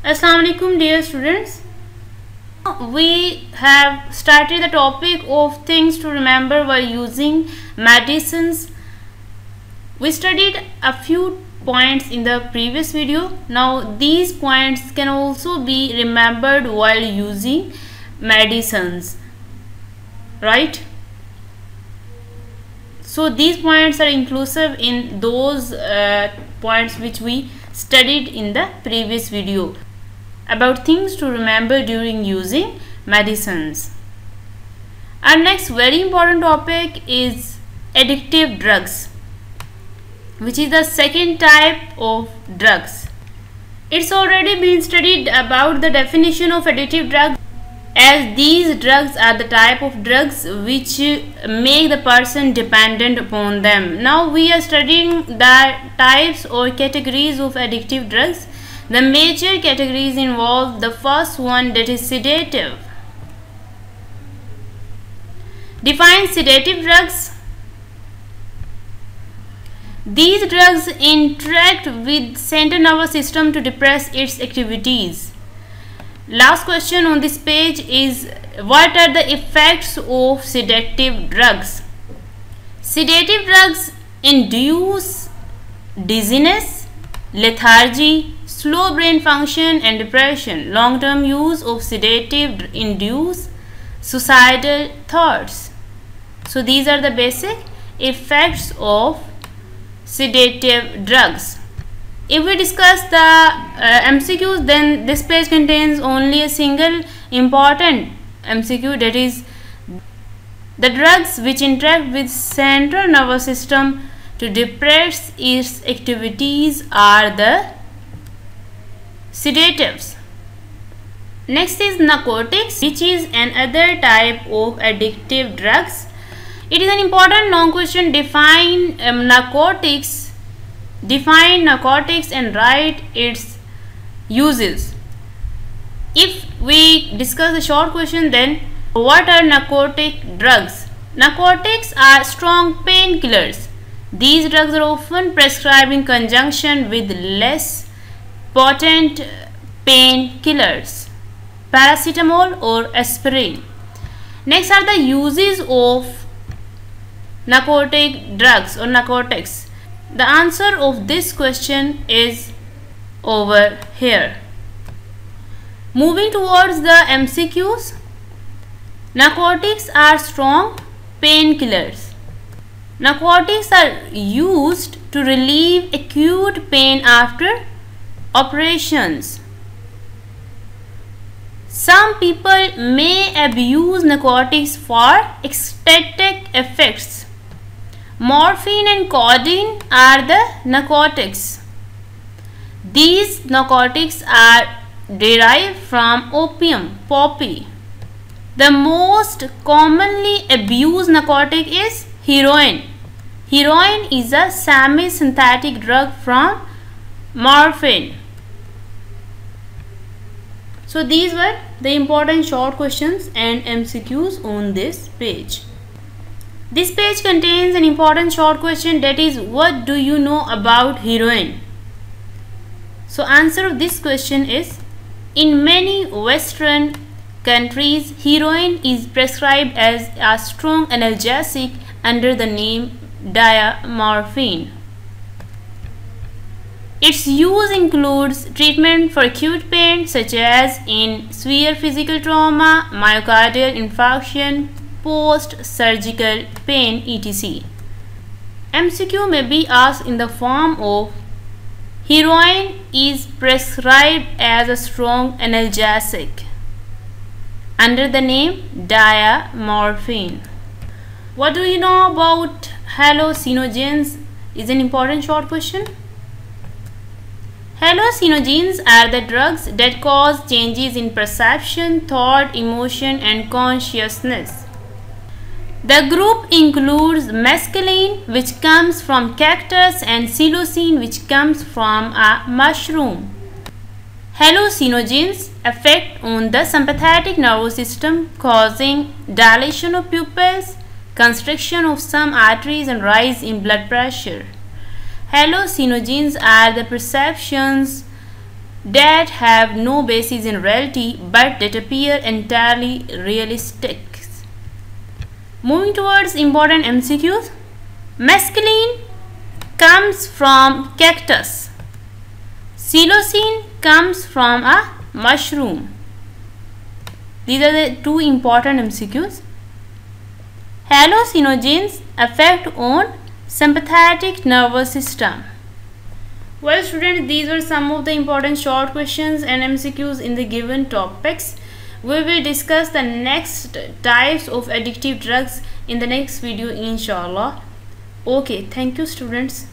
Assalamu alaikum dear students. We have started the topic of things to remember while using medicines. We studied a few points in the previous video. Now these points can also be remembered while using medicines, right? So these points are inclusive in those points which we studied in the previous video about things to remember during using medicines. Our next very important topic is addictive drugs, which is the second type of drugs. It's already been studied about the definition of addictive drugs, as these drugs are the type of drugs which make the person dependent upon them. Now we are studying the types or categories of addictive drugs. The major categories involve the first one, that is sedative. Define sedative drugs. These drugs interact with central nervous system to depress its activities. Last question on this page is, what are the effects of sedative drugs? Sedative drugs induce dizziness, lethargy, slow brain function and depression. Long-term use of sedative induce suicidal thoughts. So these are the basic effects of sedative drugs. If we discuss the MCQs, then this page contains only a single important MCQ, that is, the drugs which interact with central nervous system to depress its activities are the sedatives. Next is narcotics, which is another type of addictive drugs. It is an important long question. Define narcotics and write its uses. If we discuss the short question, then what are narcotic drugs? Narcotics are strong painkillers. These drugs are often prescribed in conjunction with less potent painkillers, paracetamol or aspirin. Next are the uses of narcotic drugs or narcotics. The answer of this question is over here. Moving towards the MCQs. Narcotics are strong painkillers. Narcotics are used to relieve acute pain after operations. Some people may abuse narcotics for ecstatic effects. Morphine and codeine are the narcotics. These narcotics are derived from opium, poppy. The most commonly abused narcotic is heroin. Heroin is a semi-synthetic drug from morphine. So these were the important short questions and MCQs on this page. This page contains an important short question, that is, what do you know about heroin? So answer of this question is, in many Western countries, heroin is prescribed as a strong analgesic under the name diamorphine. Its use includes treatment for acute pain such as in severe physical trauma, myocardial infarction, post-surgical pain, etc. MCQ may be asked in the form of, heroin is prescribed as a strong analgesic under the name diamorphine. What do you know about hallucinogens? Is an important short question. Hallucinogens are the drugs that cause changes in perception, thought, emotion and consciousness. The group includes mescaline, which comes from cactus, and psilocybin, which comes from a mushroom. Hallucinogens affect on the sympathetic nervous system, causing dilation of pupils, constriction of some arteries and rise in blood pressure. Hallucinogens are the perceptions that have no basis in reality but that appear entirely realistic. Moving towards important MCQs. Mescaline comes from cactus. Psilocybin comes from a mushroom. These are the two important MCQs. Hallucinogens affect on sympathetic nervous system. Well students, these were some of the important short questions and MCQs in the given topics. We will discuss the next types of addictive drugs in the next video inshallah. Okay, thank you students.